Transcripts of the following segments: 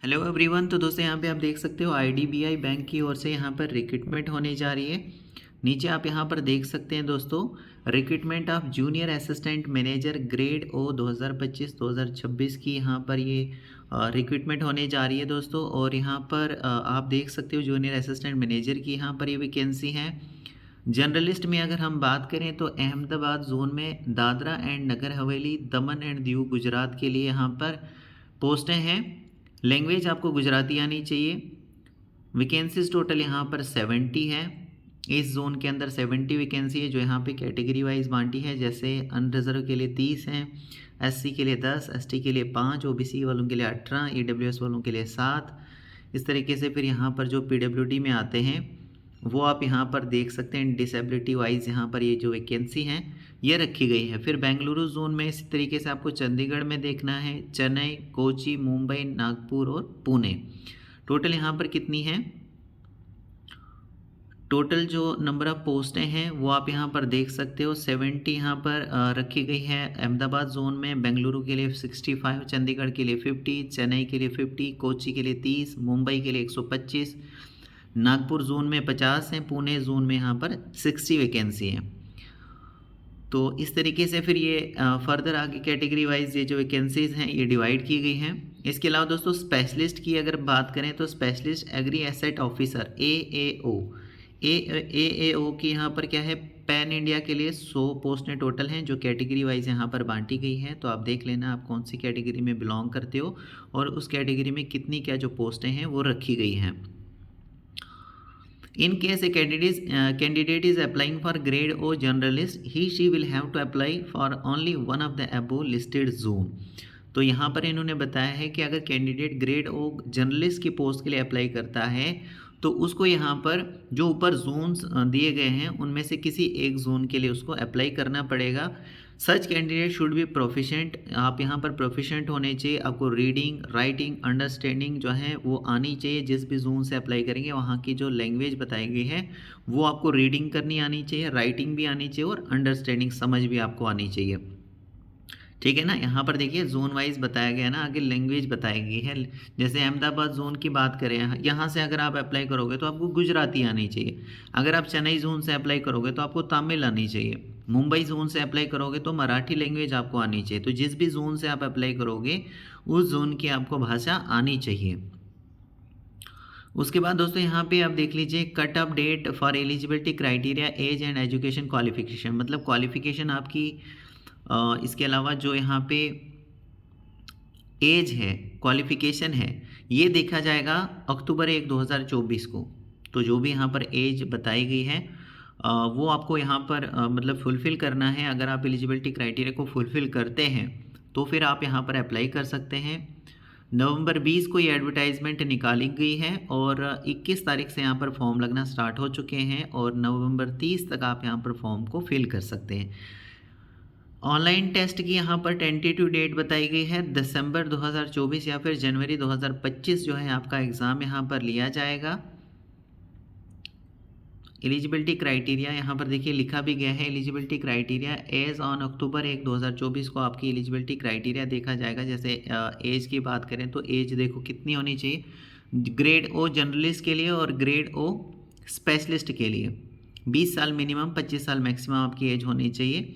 Hello everyone. तो दोस्तों यहाँ पे आप देख सकते हो आईडीबीआई बैंक की ओर से यहाँ पर रिक्रूटमेंट होने जा रही है। नीचे आप यहाँ पर देख सकते हैं दोस्तों, recruitment of junior assistant manager grade O 2025-2026 की यहाँ पर ये रिक्रूटमेंट होने जा रही है दोस्तों। और यहाँ पर आप देख सकते हो जूनियर असिस्टेंट मैनेजर की यहाँ पर ये वैकेंसी है। जर्नलिस्ट में अगर हम बात करें तो अहमदाबाद जोन में Dadra and Nagar Haveli, Daman and Diu, Gujarat के लिए यहाँ पर पोस्टें हैं। लैंग्वेज आपको गुजराती आनी चाहिए। वैकेंसीज टोटल यहाँ पर 70 है। इस जोन के अंदर 70 वैकेंसी है जो यहाँ पे कैटेगरी वाइज बांटी है। जैसे अनरिजर्व के लिए 30 हैं, एससी के लिए 10, एसटी के लिए 5, ओबीसी वालों के लिए 18, ईडब्ल्यूएस वालों के लिए 7। इस तरीके से फिर यहाँ पर जो पीडब्ल्यूडी में आते हैं वो आप यहाँ पर देख सकते हैं। डिसेबिलिटी वाइज यहाँ पर ये जो वैकेंसी हैं ये रखी गई है। फिर बेंगलुरु जोन में इसी तरीके से आपको चंडीगढ़ में देखना है, चेन्नई, कोची, मुंबई, नागपुर और पुणे। टोटल यहाँ पर कितनी है, टोटल जो नंबर ऑफ पोस्टें हैं वो आप यहाँ पर देख सकते हो। 70 यहाँ पर रखी गई है अहमदाबाद जोन में। बेंगलुरु के लिए 65, चंडीगढ़ के लिए 50, चेन्नई के लिए 50, कोची के लिए 30, मुंबई के लिए 125, नागपुर जोन में 50 हैं, पुणे जोन में यहाँ पर 60 वैकेंसी हैं। तो इस तरीके से फिर ये फर्दर आगे कैटेगरी वाइज ये जो वैकेंसीज हैं ये डिवाइड की गई हैं। इसके अलावा दोस्तों स्पेशलिस्ट की अगर बात करें तो specialist agri asset officer AAO की यहाँ पर क्या है, पैन इंडिया के लिए 100 पोस्टें टोटल हैं जो कैटेगरी वाइज यहाँ पर बांटी गई हैं। तो आप देख लेना आप कौन सी कैटेगरी में बिलोंग करते हो और उस कैटेगरी में कितनी क्या जो पोस्टें हैं वो रखी गई हैं। In case a candidate is applying for grade O journalist, she will have to apply for only one of the above listed zone। तो यहाँ पर इन्होंने बताया है कि अगर कैंडिडेट ग्रेड ओ जर्नलिस्ट की पोस्ट के लिए अप्लाई करता है तो उसको यहाँ पर जो ऊपर जोन्स दिए गए हैं उनमें से किसी एक जोन के लिए उसको अप्लाई करना पड़ेगा। सच कैंडिडेट शुड बी प्रोफिशेंट, आप यहाँ पर प्रोफिशेंट होने चाहिए। आपको रीडिंग, राइटिंग, अंडरस्टैंडिंग जो है वो आनी चाहिए। जिस भी जोन से अप्लाई करेंगे वहाँ की जो लैंग्वेज बताई गई है वो आपको रीडिंग करनी आनी चाहिए, राइटिंग भी आनी चाहिए और अंडरस्टैंडिंग समझ भी आपको आनी चाहिए। ठीक है ना। यहाँ पर देखिए जोन वाइज बताया गया ना, आगे लैंग्वेज बताई गई है। जैसे अहमदाबाद जोन की बात करें, यहाँ से अगर आप अप्लाई करोगे तो आपको गुजराती आनी चाहिए। अगर आप चेन्नई जोन से अप्लाई करोगे तो आपको तमिल आनी चाहिए। मुंबई जोन से अप्लाई करोगे तो मराठी लैंग्वेज आपको आनी चाहिए। तो जिस भी जोन से आप अप्लाई करोगे उस जोन की आपको भाषा आनी चाहिए। उसके बाद दोस्तों यहाँ पे आप देख लीजिए cut off date for eligibility criteria, age and education qualification, मतलब क्वालिफिकेशन आपकी इसके अलावा जो यहाँ पे एज है, क्वालिफिकेशन है, ये देखा जाएगा अक्टूबर 1, 2024 को। तो जो भी यहाँ पर एज बताई गई है वो आपको यहाँ पर मतलब फुलफ़िल करना है। अगर आप एलिजिबिलिटी क्राइटेरिया को फुलफ़िल करते हैं तो फिर आप यहाँ पर अप्लाई कर सकते हैं। नवंबर 20 को ये एडवर्टाइजमेंट निकाली गई है और 21 तारीख से यहाँ पर फॉर्म लगना स्टार्ट हो चुके हैं और नवंबर 30 तक आप यहाँ पर फॉर्म को फिल कर सकते हैं। ऑनलाइन टेस्ट की यहाँ पर टेंटेटिव डेट बताई गई है दिसंबर 2024 या फिर जनवरी 2025 जो है आपका एग्ज़ाम यहाँ पर लिया जाएगा। एलिजिबिलिटी क्राइटेरिया यहाँ पर देखिए लिखा भी गया है, eligibility criteria age on October 1, 2024 को आपकी एलिजिबिलिटी क्राइटेरिया देखा जाएगा। जैसे एज की बात करें तो एज देखो कितनी होनी चाहिए ग्रेड ओ जर्नलिस्ट के लिए और ग्रेड ओ स्पेशलिस्ट के लिए 20 साल मिनिमम, 25 साल मैक्सिमम आपकी एज होनी चाहिए।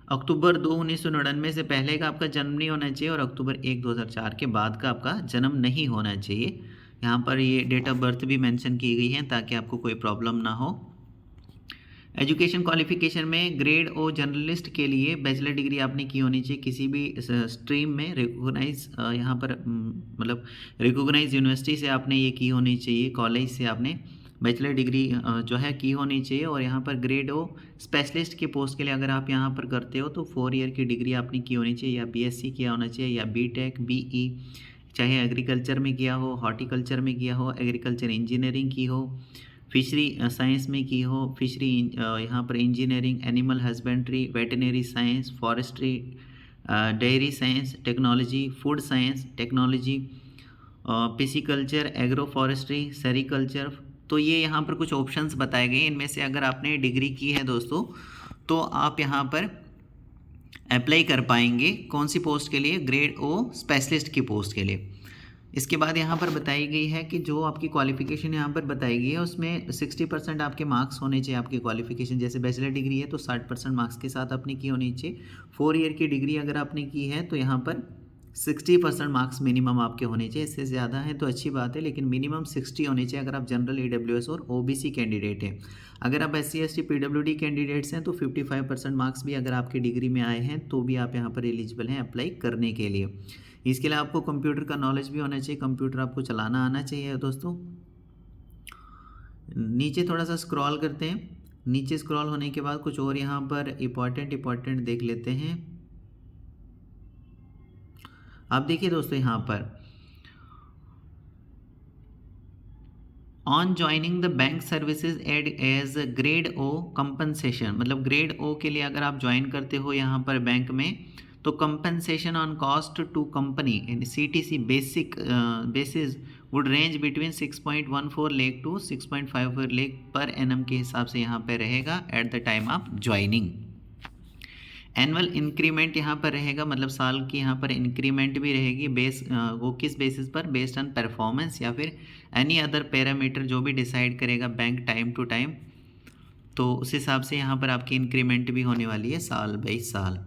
अक्टूबर 2, 1999 से पहले का आपका जन्म नहीं होना चाहिए और अक्टूबर 1, 2004 के बाद का आपका जन्म नहीं होना चाहिए। यहाँ पर ये डेट ऑफ बर्थ भी मेंशन की गई है ताकि आपको कोई प्रॉब्लम ना हो। एजुकेशन क्वालिफिकेशन में ग्रेड ओ जर्नलिस्ट के लिए बैचलर डिग्री आपने की होनी चाहिए किसी भी स्ट्रीम में, रिकॉग्नाइज यहाँ पर मतलब रिकॉग्नाइज यूनिवर्सिटी से आपने ये की होनी चाहिए, कॉलेज से आपने बैचलर डिग्री जो है की होनी चाहिए। और यहाँ पर ग्रेड ओ स्पेशलिस्ट के पोस्ट के लिए अगर आप यहाँ पर करते हो तो 4 ईयर की डिग्री आपने की होनी चाहिए, या बीएससी किया होना चाहिए या बीटेक, बीई, चाहे एग्रीकल्चर में किया हो, हॉर्टिकल्चर में किया हो, एग्रीकल्चर इंजीनियरिंग की हो, फिशरी साइंस में की हो, फिशरी यहाँ पर engineering, animal husbandry, veterinary science, forestry, dairy science technology, food science technology, pisciculture, agro forestry, sericulture. तो ये यहाँ पर कुछ ऑप्शंस बताए गए। इनमें से अगर आपने डिग्री की है दोस्तों तो आप यहाँ पर अप्लाई कर पाएंगे कौन सी पोस्ट के लिए, ग्रेड ओ स्पेशलिस्ट की पोस्ट के लिए। इसके बाद यहाँ पर बताई गई है कि जो आपकी क्वालिफ़िकेशन यहाँ पर बताई गई है उसमें 60% आपके मार्क्स होने चाहिए आपकी क्वालिफ़िकेशन। जैसे बैचलर डिग्री है तो 60% मार्क्स के साथ आपने की होनी चाहिए। 4 ईयर की डिग्री अगर आपने की है तो यहाँ पर 60% मार्क्स मिनिमम आपके होने चाहिए। इससे ज़्यादा है तो अच्छी बात है, लेकिन मिनिमम 60 होने चाहिए अगर आप जनरल EWS और OBC कैंडिडेट हैं। अगर आप SC ST PWD कैंडिडेट्स हैं तो 55% मार्क्स भी अगर आपकी डिग्री में आए हैं तो भी आप यहाँ पर एलिजिबल हैं अप्लाई करने के लिए। इसके लिए आपको कंप्यूटर का नॉलेज भी होना चाहिए, कंप्यूटर आपको चलाना आना चाहिए दोस्तों। नीचे थोड़ा सा स्क्रॉल करते हैं। नीचे स्क्रॉल होने के बाद कुछ और यहाँ पर इम्पॉर्टेंट देख लेते हैं। आप देखिए दोस्तों यहाँ पर on joining the bank services एड एज ग्रेड ओ कंपनसेशन, मतलब ग्रेड ओ के लिए अगर आप ज्वाइन करते हो यहाँ पर बैंक में तो compensation on cost to company in CTC basic basis would range between 6.14 lakh to 6.54 lakh per annum के हिसाब से यहाँ पे रहेगा at the time of joining. Annual increment यहाँ पर रहेगा, मतलब साल की यहाँ पर इंक्रीमेंट भी रहेगी। वो किस बेसिस पर, बेस्ड ऑन परफॉर्मेंस या फिर एनी अदर पैरामीटर जो भी डिसाइड करेगा बैंक टाइम टू टाइम, तो उस हिसाब से यहाँ पर आपकी इंक्रीमेंट भी होने वाली है साल बाई साल।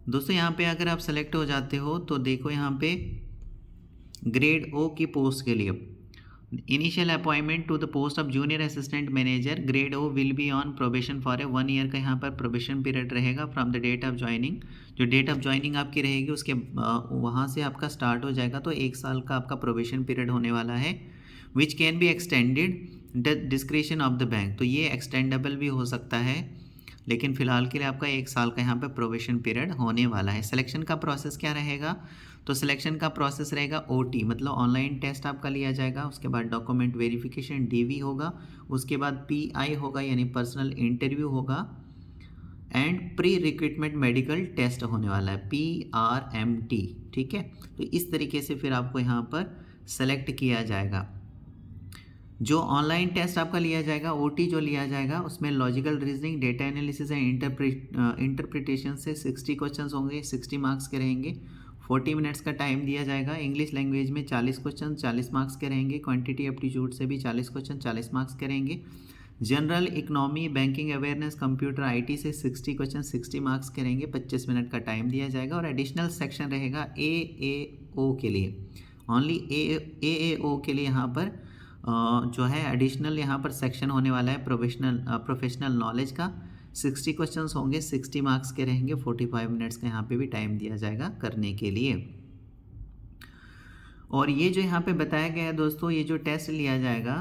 दोस्तों यहाँ पे अगर आप सेलेक्ट हो जाते हो तो देखो यहाँ पे ग्रेड ओ की पोस्ट के लिए initial appointment to the post of junior assistant manager grade O will be on probation for a 1 year का यहाँ पर प्रोबेशन पीरियड रहेगा from the date of joining. जो डेट ऑफ ज्वाइनिंग आपकी रहेगी उसके वहाँ से आपका स्टार्ट हो जाएगा, तो 1 साल का आपका प्रोबेशन पीरियड होने वाला है। Which can be extended the discretion of the bank, तो ये एक्सटेंडेबल भी हो सकता है, लेकिन फ़िलहाल के लिए आपका 1 साल का यहाँ पे प्रोबेशन पीरियड होने वाला है। सिलेक्शन का प्रोसेस क्या रहेगा, तो सिलेक्शन का प्रोसेस रहेगा OT, मतलब ऑनलाइन टेस्ट आपका लिया जाएगा। उसके बाद डॉक्यूमेंट वेरिफिकेशन DV होगा, उसके बाद PI होगा यानी पर्सनल इंटरव्यू होगा, and pre recruitment medical test होने वाला है PRMT। ठीक है, तो इस तरीके से फिर आपको यहाँ पर सेलेक्ट किया जाएगा। जो ऑनलाइन टेस्ट आपका लिया जाएगा, OT जो लिया जाएगा, उसमें logical reasoning, data analysis and interpretation से 60 क्वेश्चंस होंगे, 60 मार्क्स के रहेंगे। 40 मिनट्स का टाइम दिया जाएगा। इंग्लिश लैंग्वेज में 40 क्वेश्चन 40 मार्क्स के रहेंगे। क्वांटिटी एप्टीट्यूड से भी 40 क्वेश्चन 40 मार्क्स के रहेंगे। General economy, banking awareness, computer IT से 60 क्वेश्चन 60 मार्क्स के रहेंगे। 25 मिनट का टाइम दिया जाएगा। और एडिशनल सेक्शन रहेगा AAO के लिए, ओनली AAO के लिए यहाँ पर जो है एडिशनल यहाँ पर सेक्शन होने वाला है प्रोफेशनल नॉलेज का। 60 क्वेश्चंस होंगे, 60 मार्क्स के रहेंगे। 45 मिनट्स का यहाँ पे भी टाइम दिया जाएगा करने के लिए। और ये जो यहाँ पे बताया गया है दोस्तों, ये जो टेस्ट लिया जाएगा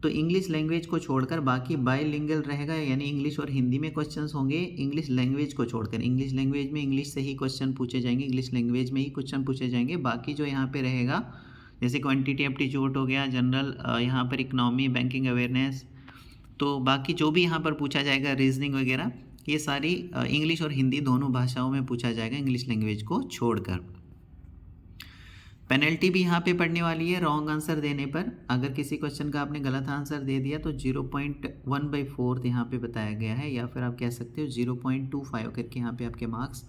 तो इंग्लिश लैंग्वेज को छोड़कर बाकी बाइलिंगुअल रहेगा, यानी इंग्लिश और हिंदी में क्वेश्चंस होंगे। इंग्लिश लैंग्वेज को छोड़कर, इंग्लिश लैंग्वेज में इंग्लिश से ही क्वेश्चन पूछे जाएंगे, इंग्लिश लैंग्वेज में ही क्वेश्चन पूछे जाएंगे। बाकी जो यहाँ पे रहेगा जैसे क्वांटिटी एप्टीट्यूड हो गया, जनरल यहाँ पर इकोनॉमी, बैंकिंग अवेयरनेस, तो बाकी जो भी यहाँ पर पूछा जाएगा रीजनिंग वगैरह, ये सारी इंग्लिश और हिंदी दोनों भाषाओं में पूछा जाएगा, इंग्लिश लैंग्वेज को छोड़कर। पेनल्टी भी यहाँ पे पड़ने वाली है रॉन्ग आंसर देने पर। अगर किसी क्वेश्चन का आपने गलत आंसर दे दिया तो 0.1/4 यहाँ पे बताया गया है, या फिर आप कह सकते हो 0.25 करके यहाँ पे आपके मार्क्स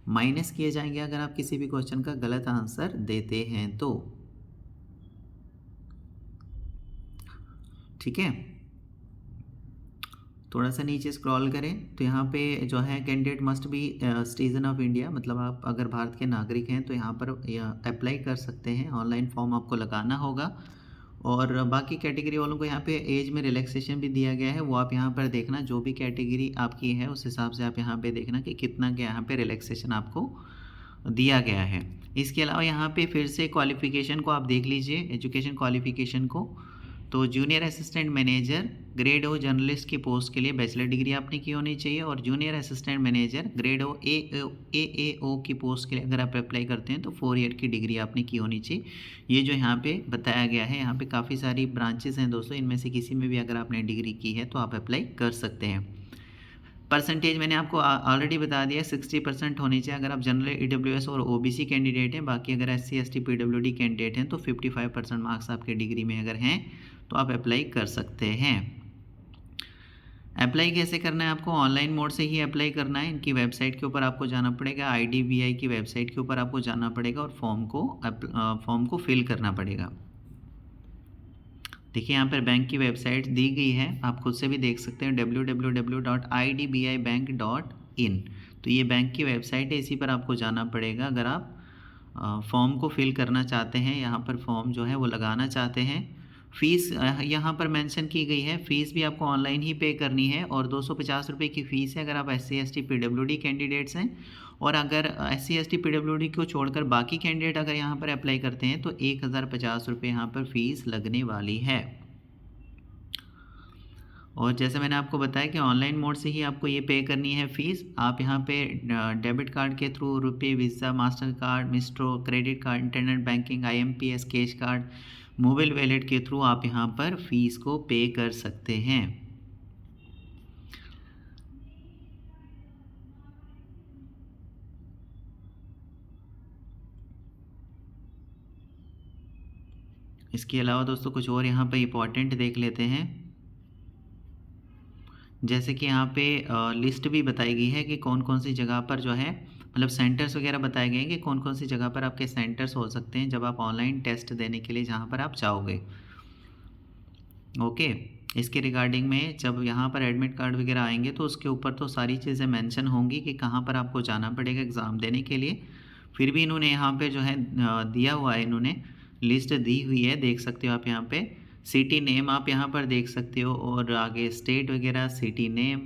माइनस किए जाएंगे अगर आप किसी भी क्वेश्चन का गलत आंसर देते हैं तो। ठीक है, थोड़ा सा नीचे स्क्रॉल करें तो यहाँ पे जो है candidate must be citizen of India, मतलब आप अगर भारत के नागरिक हैं तो यहाँ पर अप्लाई कर सकते हैं। ऑनलाइन फॉर्म आपको लगाना होगा। और बाकी कैटेगरी वालों को यहाँ पे एज में रिलैक्सेशन भी दिया गया है, वो आप यहाँ पर देखना। जो भी कैटेगरी आपकी है उस हिसाब से आप यहाँ पे देखना कि कितना क्या यहाँ पे रिलैक्सेशन आपको दिया गया है। इसके अलावा यहाँ पे फिर से क्वालिफ़िकेशन को आप देख लीजिए, एजुकेशन क्वालिफ़िकेशन को। तो जूनियर असिस्टेंट मैनेजर ग्रेड ओ जर्नलिस्ट की पोस्ट के लिए बैचलर डिग्री आपने की होनी चाहिए। और जूनियर असिस्टेंट मैनेजर ग्रेड ओ AAO की पोस्ट के लिए अगर आप अप्लाई करते हैं तो 4 ईयर की डिग्री आपने की होनी चाहिए। ये जो यहाँ पे बताया गया है, यहाँ पे काफ़ी सारी ब्रांचेस हैं दोस्तों, इनमें से किसी में भी अगर आपने डिग्री की है तो आप अप्लाई कर सकते हैं। परसेंटेज मैंने आपको ऑलरेडी बता दिया, 60% होनी चाहिए अगर आप जनरल EWS और OBC कैंडिडेट हैं। बाकी अगर SC ST PWD कैंडिडेट हैं तो 55% मार्क्स आपके डिग्री में अगर हैं तो आप अप्लाई कर सकते हैं। अप्लाई कैसे करना है आपको? ऑनलाइन मोड से ही अप्लाई करना है। इनकी वेबसाइट के ऊपर आपको जाना पड़ेगा, आईडीबीआई की वेबसाइट के ऊपर आपको जाना पड़ेगा और फॉर्म को फिल करना पड़ेगा। देखिए यहाँ पर बैंक की वेबसाइट दी गई है, आप खुद से भी देख सकते हैं www.idbibank.in। तो ये बैंक की वेबसाइट है, इसी पर आपको जाना पड़ेगा अगर आप फॉर्म को फिल करना चाहते हैं, यहाँ पर फॉर्म जो है वो लगाना चाहते हैं। फ़ीस यहाँ पर मेंशन की गई है, फ़ीस भी आपको ऑनलाइन ही पे करनी है और 250 रुपये की फ़ीस है अगर आप SC ST PWD कैंडिडेट्स हैं। और अगर SC ST PWD को छोड़कर बाकी कैंडिडेट अगर यहाँ पर अप्लाई करते हैं तो 1050 रुपये यहाँ पर फ़ीस लगने वाली है। और जैसे मैंने आपको बताया कि ऑनलाइन मोड से ही आपको ये पे करनी है फ़ीस। आप यहाँ पे डेबिट कार्ड के थ्रू रुपए, visa, master card, Maestro, credit card, internet banking, IMPS, cash card, mobile wallet के थ्रू आप यहाँ पर फ़ीस को पे कर सकते हैं। इसके अलावा दोस्तों कुछ और यहाँ पे इम्पॉर्टेंट देख लेते हैं। जैसे कि यहाँ पे लिस्ट भी बताई गई है कि कौन कौन सी जगह पर जो है मतलब सेंटर्स वगैरह बताए गए हैं कि कौन कौन सी जगह पर आपके सेंटर्स हो सकते हैं जब आप ऑनलाइन टेस्ट देने के लिए जहाँ पर आप जाओगे। ओके, इसके रिगार्डिंग में जब यहाँ पर एडमिट कार्ड वगैरह आएंगे तो उसके ऊपर तो सारी चीज़ें मेंशन होंगी कि कहाँ पर आपको जाना पड़ेगा एग्ज़ाम देने के लिए। फिर भी इन्होंने यहाँ पे जो है दिया हुआ है, इन्होंने लिस्ट दी हुई है, देख सकते हो आप यहाँ पे। सिटी नेम आप यहाँ पर देख सकते हो और आगे स्टेट वगैरह, सिटी नेम,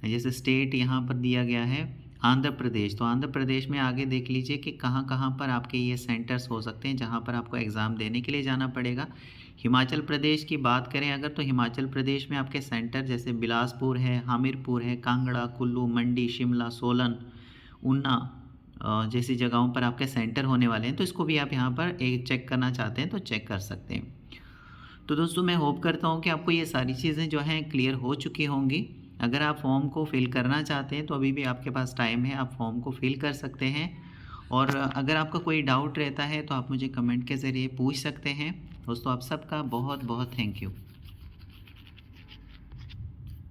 जैसे स्टेट यहाँ पर दिया गया है आंध्र प्रदेश। तो आंध्र प्रदेश में आगे देख लीजिए कि कहाँ कहाँ पर आपके ये सेंटर्स हो सकते हैं जहाँ पर आपको एग्ज़ाम देने के लिए जाना पड़ेगा। हिमाचल प्रदेश की बात करें अगर तो हिमाचल प्रदेश में आपके सेंटर जैसे बिलासपुर है, हमीरपुर है, कांगड़ा, कुल्लू, मंडी, शिमला, सोलन, ऊना जैसी जगहों पर आपके सेंटर होने वाले हैं। तो इसको भी आप यहाँ पर एक चेक करना चाहते हैं तो चेक कर सकते हैं। तो दोस्तों मैं होप करता हूँ कि आपको ये सारी चीज़ें जो हैं क्लियर हो चुकी होंगी। अगर आप फॉर्म को फिल करना चाहते हैं तो अभी भी आपके पास टाइम है, आप फॉर्म को फिल कर सकते हैं। और अगर आपका कोई डाउट रहता है तो आप मुझे कमेंट के ज़रिए पूछ सकते हैं। दोस्तों आप सबका बहुत बहुत थैंक यू।